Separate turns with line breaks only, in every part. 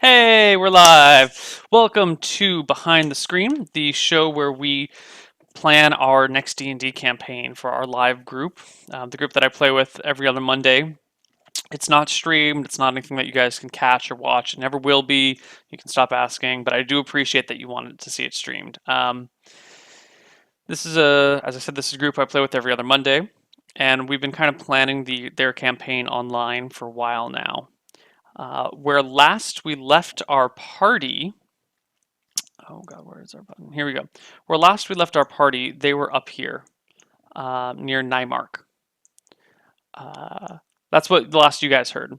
Hey, we're live. Welcome to Behind the Screen, the show where we plan our next D&D campaign for our live group, the group that I play with every other Monday. It's not streamed. It's not anything that you guys can catch or watch. It never will be. You can stop asking, but I do appreciate that you wanted to see it streamed. As I said, this is a group I play with every other Monday, and we've been kind of planning their campaign online for a while now. Where last we left our party. Oh god, where is our button? Here we go. Where last we left our party, they were up here, near Nymark. Uh, that's what the last you guys heard.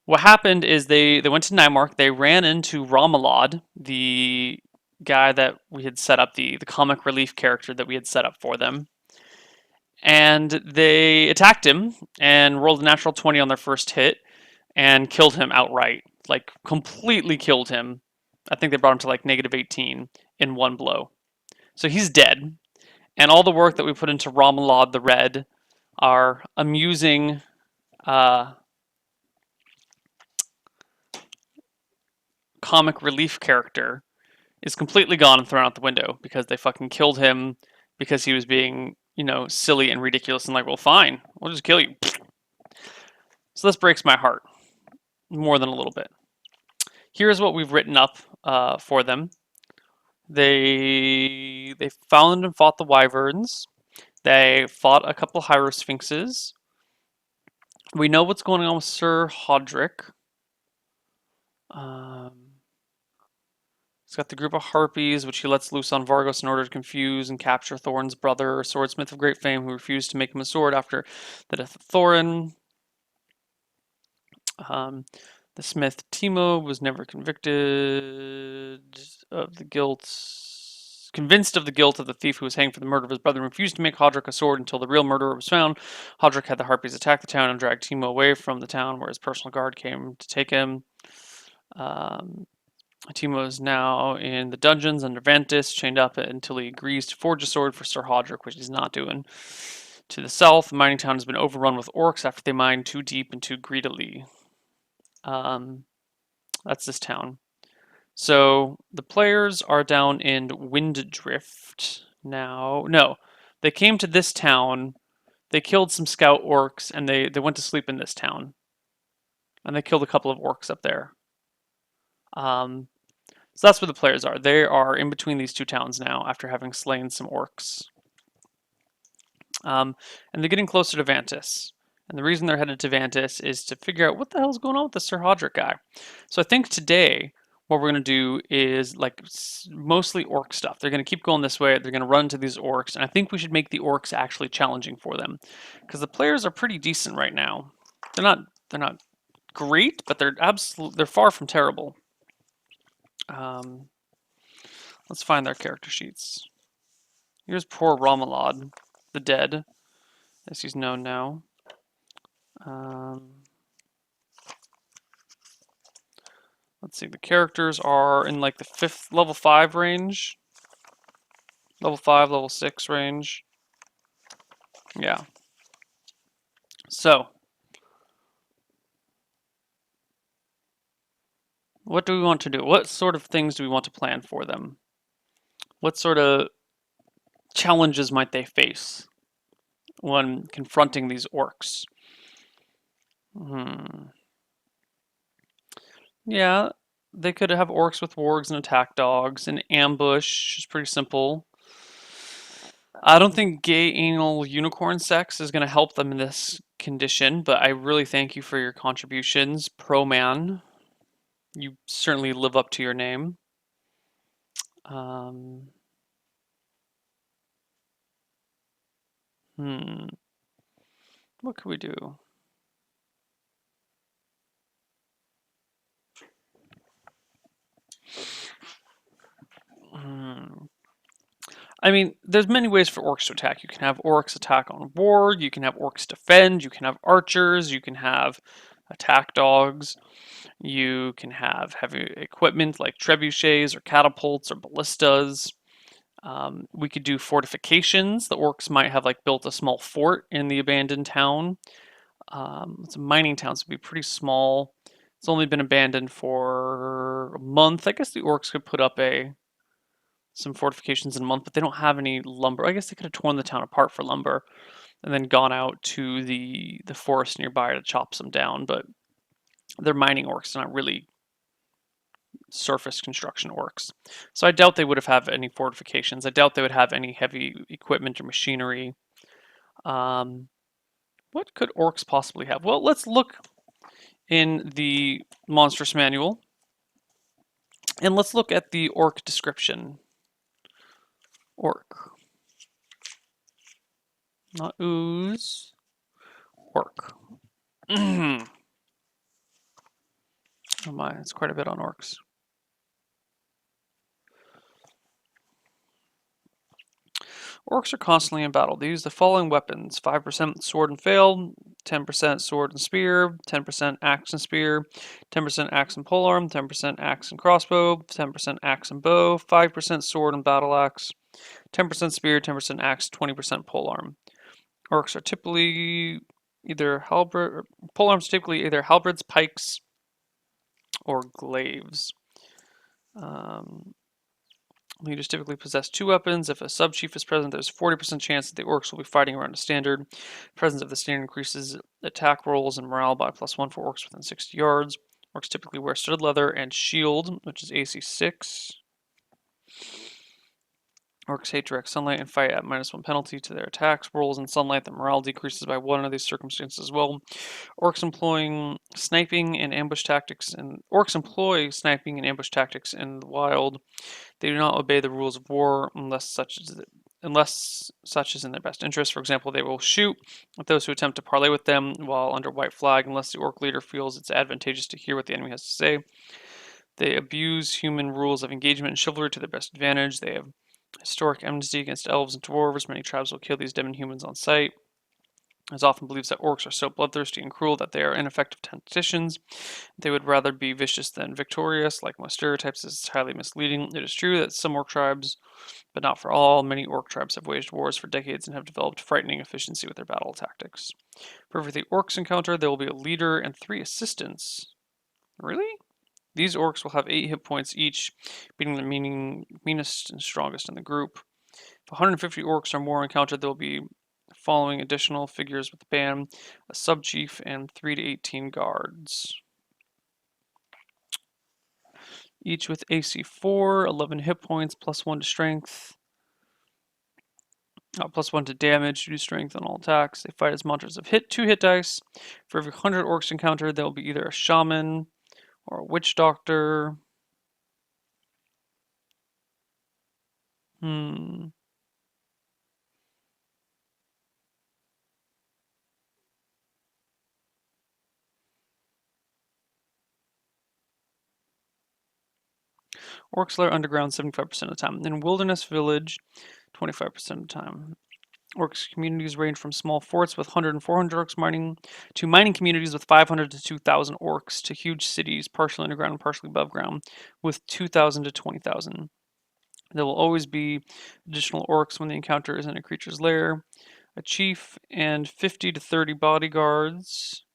What happened is they went to Nymark. They ran into Ramalad, the guy that we had set up, the comic relief character that we had set up for them, and they attacked him and rolled a natural 20 on their first hit and killed him outright, like completely killed him. I think they brought him to like -18 in one blow. So he's dead. And all the work that we put into Ramalad the Red, our amusing comic relief character, is completely gone and thrown out the window because they fucking killed him because he was being, silly and ridiculous and like, well, fine, we'll just kill you. So this breaks my heart more than a little bit. Here's what we've written up for them. They found and fought the wyverns. They fought a couple hierosphinxes. We know what's going on with Sir Hodrick. He's got the group of harpies, which he lets loose on Vargos in order to confuse and capture Thorin's brother, a swordsmith of great fame, who refused to make him a sword after the death of Thorin. The smith Timo was never convicted of the guilt. Convinced of the guilt of the thief who was hanged for the murder of his brother, and refused to make Hodrick a sword until the real murderer was found. Hodrick had the harpies attack the town and drag Timo away from the town, where his personal guard came to take him. Timo is now in the dungeons under Ventus, chained up until he agrees to forge a sword for Sir Hodrick, which he's not doing. To the south, the mining town has been overrun with orcs after they mined too deep and too greedily. That's this town. So the players are down in Winddrift now. No, they came to this town. They killed some scout orcs, and they went to sleep in this town. And they killed a couple of orcs up there. So that's where the players are. They are in between these two towns now after having slain some orcs. And they're getting closer to Ventus. And the reason they're headed to Ventus is to figure out what the hell's going on with the Sir Hodrick guy. So I think today what we're going to do is like mostly orc stuff. They're going to keep going this way. They're going to run to these orcs. And I think we should make the orcs actually challenging for them. Because the players are pretty decent right now. They're not great, but they're far from terrible. Let's find their character sheets. Here's poor Ramalad, the dead, as he's known now. Let's see, the characters are in like the level 5 range. Level 5, level 6 range. Yeah. So, what do we want to do? What sort of things do we want to plan for them? What sort of challenges might they face when confronting these orcs? Yeah, they could have orcs with wargs and attack dogs. An ambush is pretty simple. I don't think gay anal unicorn sex is going to help them in this condition, but I really thank you for your contributions, Pro Man. You certainly live up to your name. What could we do? I mean, there's many ways for orcs to attack. You can have orcs attack on ward, you can have orcs defend, you can have archers, you can have attack dogs, you can have heavy equipment like trebuchets or catapults or ballistas. We could do fortifications. The orcs might have like built a small fort in the abandoned town. It's a mining town, so it'd be pretty small. It's only been abandoned for a month. I guess the orcs could put up some fortifications in a month, but they don't have any lumber. I guess they could have torn the town apart for lumber and then gone out to the forest nearby to chop some down, but they're mining orcs, not really surface construction orcs. So I doubt they would have any fortifications. I doubt they would have any heavy equipment or machinery. What could orcs possibly have? Well, let's look in the monstrous manual and let's look at the orc description. Orc. Not ooze. Orc. Oh my, it's quite a bit on orcs. Orcs are constantly in battle. They use the following weapons: 5% sword and fail, 10% sword and spear, 10% axe and spear, 10% axe and polearm, 10% axe and crossbow, 10% axe and bow, 5% sword and battle axe, 10% spear, 10% axe, 20% polearm. Orcs are typically either halberd. Polearms are typically either halberds, pikes, or glaives. Leaders typically possess 2 weapons. If a sub-chief is present, there's a 40% chance that the orcs will be fighting around a standard. Presence of the standard increases attack rolls and morale by +1 for orcs within 60 yards. Orcs typically wear studded leather and shield, which is AC 6. Orcs hate direct sunlight and fight at -1 penalty to their attacks rolls in sunlight. The morale decreases by 1 under these circumstances as well. Orcs employ sniping and ambush tactics in the wild. They do not obey the rules of war unless such is in their best interest. For example, they will shoot at those who attempt to parley with them while under white flag unless the orc leader feels it's advantageous to hear what the enemy has to say. They abuse human rules of engagement and chivalry to their best advantage. They have historic enmity against elves and dwarves. Many tribes will kill these demon humans on sight. It often believes that orcs are so bloodthirsty and cruel that they are ineffective tacticians. They would rather be vicious than victorious. Like most stereotypes, this is highly misleading. It is true that some orc tribes, but not for all, many orc tribes have waged wars for decades and have developed frightening efficiency with their battle tactics. For every orcs encounter, there will be a leader and 3 assistants. Really? These orcs will have 8 hit points each, being the meanest and strongest in the group. If 150 orcs or more encountered, there will be following additional figures with the band: a sub-chief and 3 to 18 guards. Each with AC 4, 11 hit points, +1 to strength, +1 to damage due to strength on all attacks. They fight as monsters of 2 hit dice. For every 100 orcs encountered, there will be either a shaman or a witch doctor. Orcs lair underground 75% of the time. In Wilderness Village, 25% of the time. Orcs communities range from small forts with 100 and 400 orcs mining to mining communities with 500 to 2,000 orcs to huge cities, partially underground and partially above ground, with 2,000 to 20,000. There will always be additional orcs when the encounter is in a creature's lair. A chief and 50 to 30 bodyguards.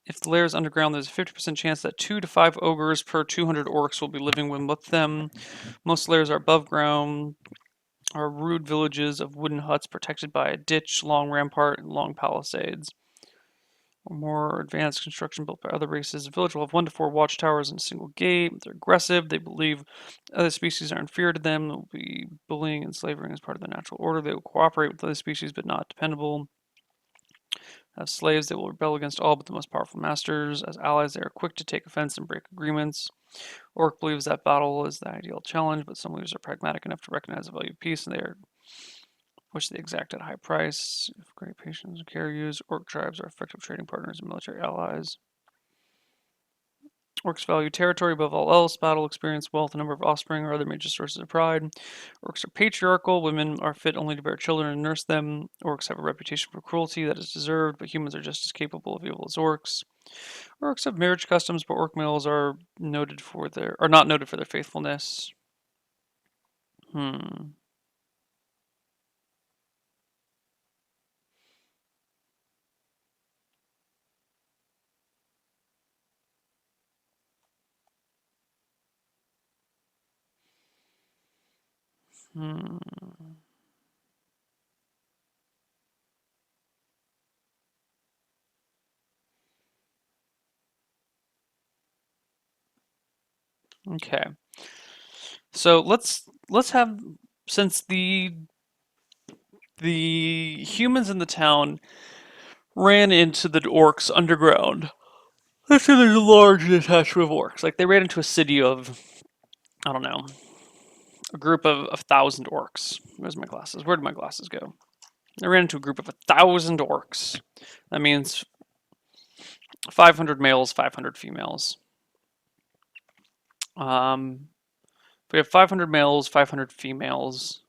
If the lair is underground, there's a 50% chance that 2 to 5 ogres per 200 orcs will be living with them. Most lairs are above ground, are rude villages of wooden huts protected by a ditch, long rampart, and long palisades. Or more advanced construction built by other races. The village will have 1 to 4 watchtowers and a single gate. They're aggressive. They believe other species are inferior to them. They'll be bullying and slavering as part of their natural order. They will cooperate with other species but not dependable. As slaves, they will rebel against all but the most powerful masters. As allies, they are quick to take offense and break agreements. Orc believes that battle is the ideal challenge, but some leaders are pragmatic enough to recognize the value of peace, and which they exact at a high price. If great patience and care used, orc tribes are effective trading partners and military allies. Orcs value territory above all else, battle experience, wealth, number of offspring, or other major sources of pride. Orcs are patriarchal. Women are fit only to bear children and nurse them. Orcs have a reputation for cruelty that is deserved, but humans are just as capable of evil as orcs. Orcs have marriage customs, but orc males are not noted for their faithfulness. Hmm. Okay. So let's have, since the humans in the town ran into the orcs underground. Let's say there's a large detachment of orcs. Like they ran into a city of, I don't know, a group of 1,000 orcs. Where's my glasses? Where did my glasses go? They ran into a group of 1,000 orcs. That means 500 males, 500 females. If we have 500 males, 500 females,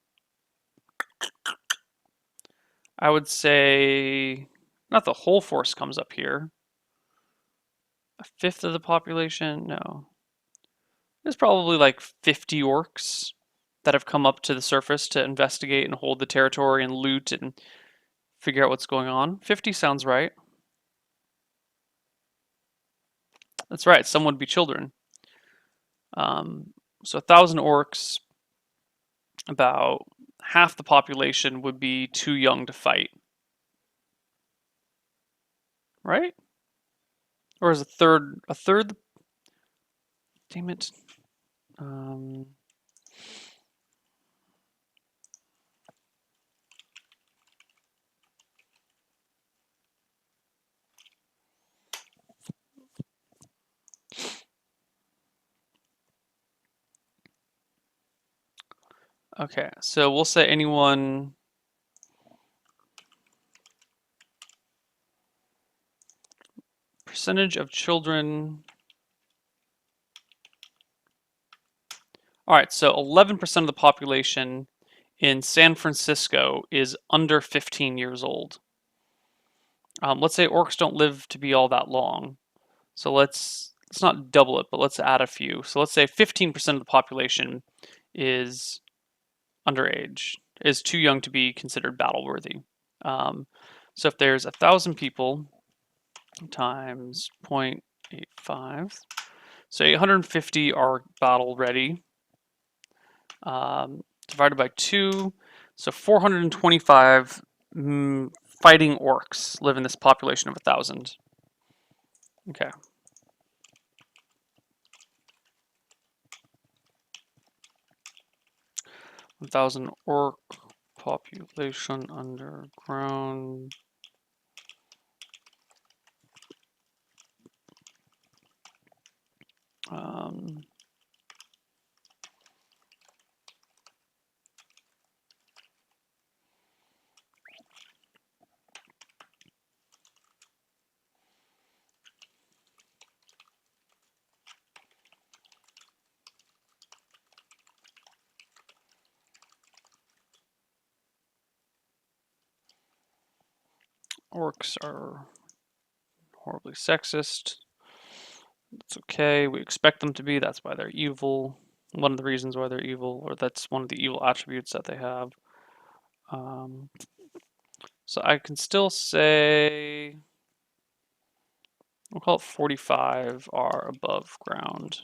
I would say not the whole force comes up here. A fifth of the population? No. There's probably like 50 orcs that have come up to the surface to investigate and hold the territory and loot and figure out what's going on. 50 sounds right. That's right, some would be children. So 1,000 orcs, about half the population would be too young to fight. Right? Or is a third? Damn it. Um, okay, so we'll say anyone. Percentage of children. All right, so 11% of the population in San Francisco is under 15 years old. Let's say orcs don't live to be all that long. So let's not double it, but let's add a few. So let's say 15% of the population is underage, is too young to be considered battle worthy. So if there's 1,000 people times 0.85, so 850 are battle ready. Divided by 2, so 425 fighting orcs live in this population of 1,000. Okay. 1,000 orc population underground. Orcs are horribly sexist. It's okay. We expect them to be. That's why they're evil. One of the reasons why they're evil, or that's one of the evil attributes that they have. So I can still say, we'll call it 45 are above ground.